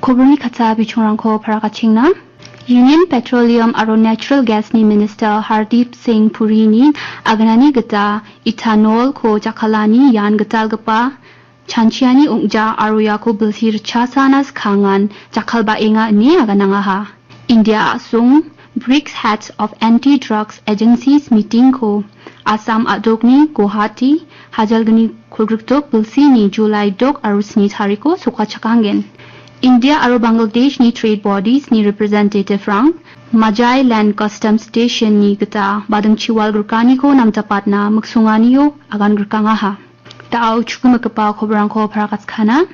Kobrni kata bichurangko parakachingna. Union Petroleum aro Natural Gas ni Minister Hardeep Singh Puri ni aganani gata ethanol ko jakalani yan gatal gapa chanchiani ungja aro yako bilsir chasanas khangan jakalba inga ni agananga ha. India asung BRICS Heads of Anti-Drugs Agencies meeting ko Assam adogni Guwahati hajalgani kulgriktok bilsini July dog aro sni tariko suka chakangen. India aro Bangladesh ni trade bodies ni representative rang Majai Land Customs Station ni gata badang chiwal gurkani ko namtapatna magsungani yo agan gurkanga ha. Tao chukumakapa kobrang ko parakatskana.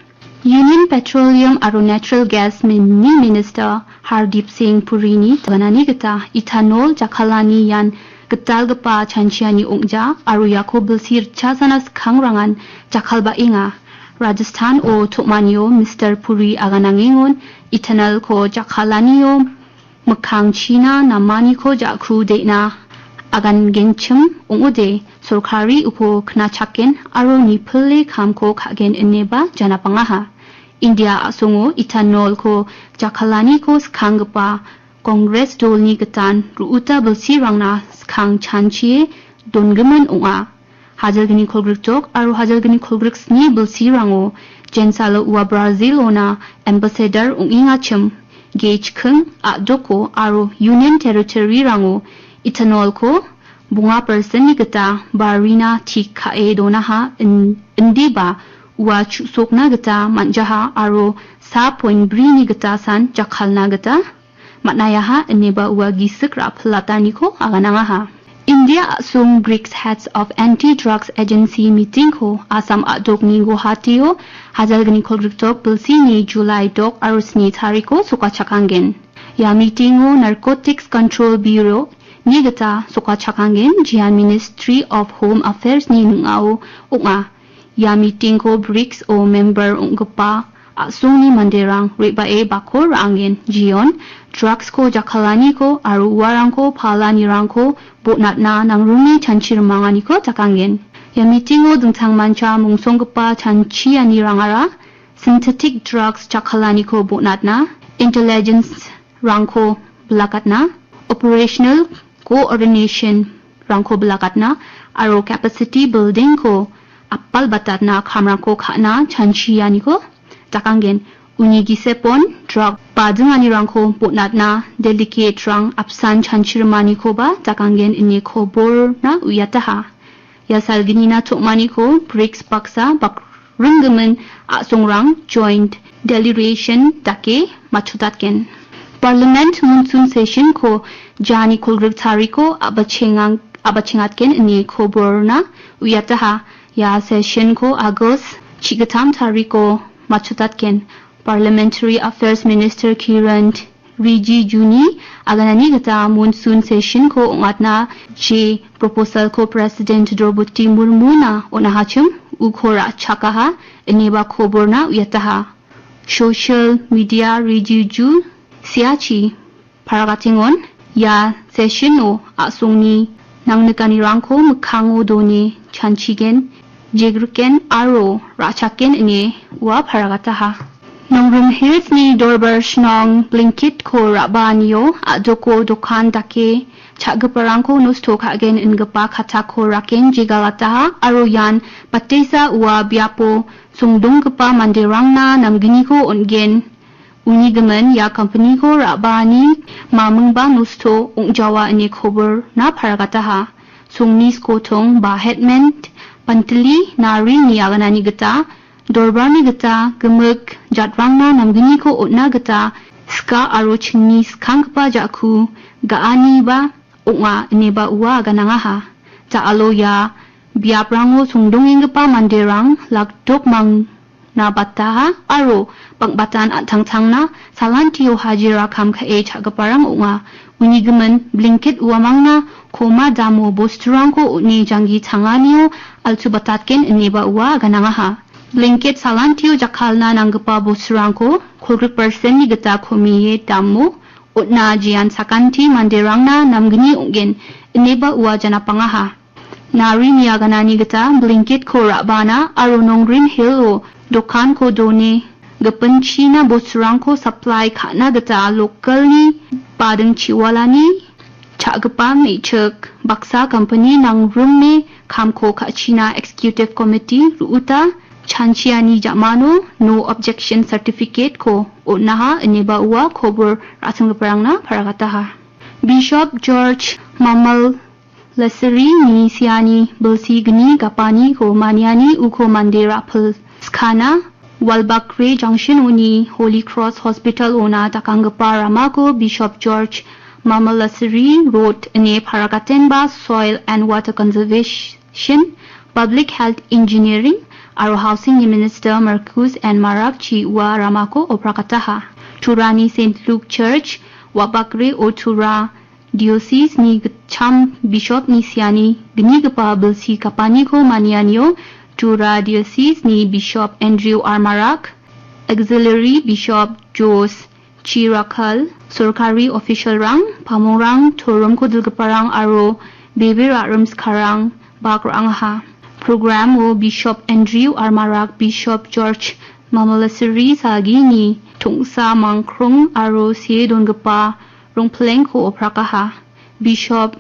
Union Petroleum aro Natural Gas ni Minister Hardeep Singh Puri ni ganani gata ethanol jakalani yan gatal gapa chanchiani ungja aro yako bilsir chasanas khangrangan jakalba inga. Rajasthan o Tukmanyo Mr. Puri aganangingon ethanol ko jakhalaniyo mukhang China namani ko jakru deina agan genchim ungude sorkari upo khna chaken aro ni phule kham ko khagen ineba janapangaha. India asongo ethanol ko jakhalani ko skhangpa Congress dolni gatan ruuta bilsi rangna skhang chanchie dongeman unga. Hajalgani kolgriktok aro hajalgani kolgriks ni bilsi rango jensalo uwa Brazil ona ambassador unginga chim gauge khung adoko aro union territory rango ethanol ko bunga person ni gata barina thik khae dona ha indiba uwa chusokna gata manjaha aro sa point bri ni gata san jakhalna gata matnaya ha ineba uwa gisik raphlata ni ko agananga ha. India asung BRICS Heads of Anti-Drugs Agency meeting ko Assam adogni Guwahati o hajalgani kolgriktok bilsini July dog arusni tariko suka chakangen. Ya meeting o Narcotics Control Bureau ni gata suka chakangen jian Ministry of Home Affairs ni nungao unga. Ya meeting ko BRICS o member ungpa asung ni manderang rebae bakor rangen jion drugs ko jakalani ko aro warang ko palani rang ko botnatna nangruni chanchir mangani ko takangen. Ya meeting o dungtang mancha mungsongpa chanchiani rangara synthetic drugs jakalani ko botnatna intelligence rang ko belakatna operational coordination rang ko belakatna aro capacity building ko appal batatna khamrang ko khana chanchiani ko takangen. Unigi sepon drug padungani rangko botnatna delicate rang apsan chanchirmani ko ba takangen ini khobor na uyataha. Ya salgini na tukmani ko BRICS paksa bak rungaman asongrang joint deliberation take machutatken. Parliament monsoon session ko jani kolgrik tariko abachingatken ini khobor na uyataha. Ya session ko August chigatam tariko machutatken. Parliamentary Affairs Minister Kiran Rijiju aganani gata monsoon session ko ungatna je proposal ko President Draupadi Murmu na onahachum ukhora chakaha eneba khoborna uyataha. Social media Rijiju siachi paragatingon ya session o asungni nangnekani rangko mukhango doni chanchigen jegruken aro rachaken ine wa paragataha. Nongrum Hills ni Dorbarsh nong Blinkit ko Rabaniyo adoko dokan dake chagaparangko nusto kagen ingapa katako raken jigalataha aro yan patesa uwa biapo sungdongkapa mandirangna namgini ko ungen unigaman ya company ko Rabani mamungba nusto ungjawa ini khobar na paragataha sungnis kotong ba headman pantili nari ni aganani gata Dorbani gata gemuk jatrangna namgini ko utna gata ska aro chini skangpa jaku gaani ba unga neba uwa gananga ha ta alo ya biaprango sungdongingpa manderang lakdok mang na bataha aro pangbatan atangtangna salantio hajira kam khae chagaparang unga unigaman Blinkit uamangna koma damo bostrangko uni jangi tanganiyo altubatatken neba uwa gananga ha. Blinkit salantio jakalna nanggapa bosrangko kolgrik person ni gata komiye damo utna jian sakanti manderangna namgini ungen ineba uwa janapangaha. Nari niaganani gata Blinkit ko Rabana aro Nongrim Hill o dokan ko doni gapan China bosurangko supply khana gata locally padang chiwalani chagapa mechak baksa company nang room me khamko kha China executive committee ruuta chanchiani jamano no objection certificate ko onaha eneba uwa khobor rasang parangna paragataha Bishop George Mamal Lasari ni siani belsi gni gapani ko maniani uko mandera phul skana Walbakre Junction uni Holy Cross Hospital ona takangapa ramako Bishop George Mamal Lasari wrote ene paragatenba soil and water conservation public health engineering Aro Housing Minister Marcus and Marab Chi Wa Ramako Oprakataha. Turani St. Luke Church, Wabakre Otura, Diocese ni Cham Bishop ni Siani, Gnigapa Bilsi Kapaniko Manianio, Tura Diocese ni Bishop Andrew Armarak, Auxiliary Bishop Jos Chirakal, Surkari Official Rang, Pamorang, Torum Kodulgaparang Aro, Baby Rarums Karang, Bakrangaha. Program wo Bishop Andrew Armarak Bishop George Mamalasari sagi ni tungsa mangkrung aro sie dongapa rongpleng ko oprakaha Bishop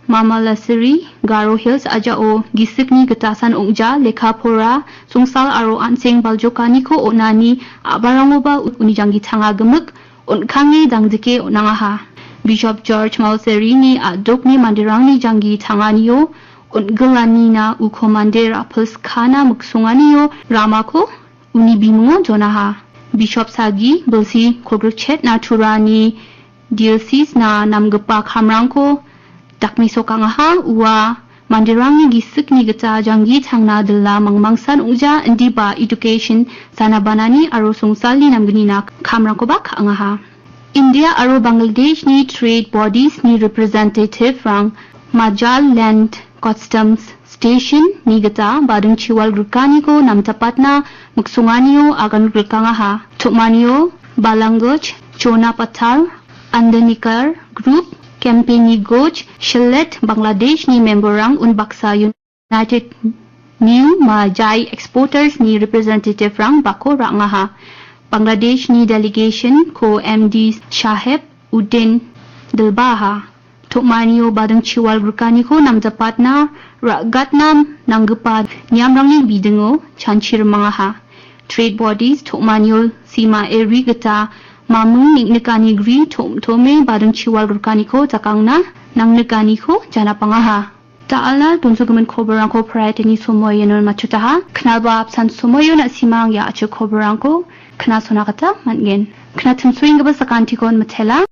Mamalasari Garo Hills aja o gisik ni getasan ongja lekhapora sungsal aro anseng baljokani ko onani abarangoba unijangi thanga gemuk onkhangi dangjike onangaha Bishop George Mamalasari ni adok ni mandirang ni jangi thanganiyo Ungalanina ukomandera plus kana muksunganiyo ramako unibimungo jonaha Bishop Sagi belsi kogrchet naturani diocese na namgapa khamrangko dakmisokangaha uwa mandirangi gisik ni gata jangi thangna dilla mangmangsan uja indiba education sanabanani aro sungsali namgnina khamrangko ba khangaha India aro Bangladesh ni trade bodies ni representative rang Majal Land Customs Station Nigata Badung Chiwal Rukani ko namtapatna Muksunganiyo agan Rukangaha Tukmaniyo Balangoch Chona Patar Andanikar Group Campaigni Goch Shalet Bangladesh ni memberang Unbaksa United New Majai Exporters ni representative rang Bako Rangaha Bangladesh ni delegation ko MD Shaheb Uddin Dilbaha Tukmaniyo Badung Chiwal Rukani ko namtapatna Ragatnam Nanggapa Nyamrangni Bidengo Chanchir Mangaha Trade Bodies Tukmaniyo Sima Eri Gata Mamung Niknikani Gri Tome Badung Chiwal Rukani ko Takangna Nangnikani ko Janapangaha Ta'ala Dunsugaman Kobarangko Prayatini Sumoyenon Machutaha Knalba Absan Sumoyon at Simang Ya Achu Kobaranko Knasonakata Mangen Knatum Swingaba Sakantikon Matela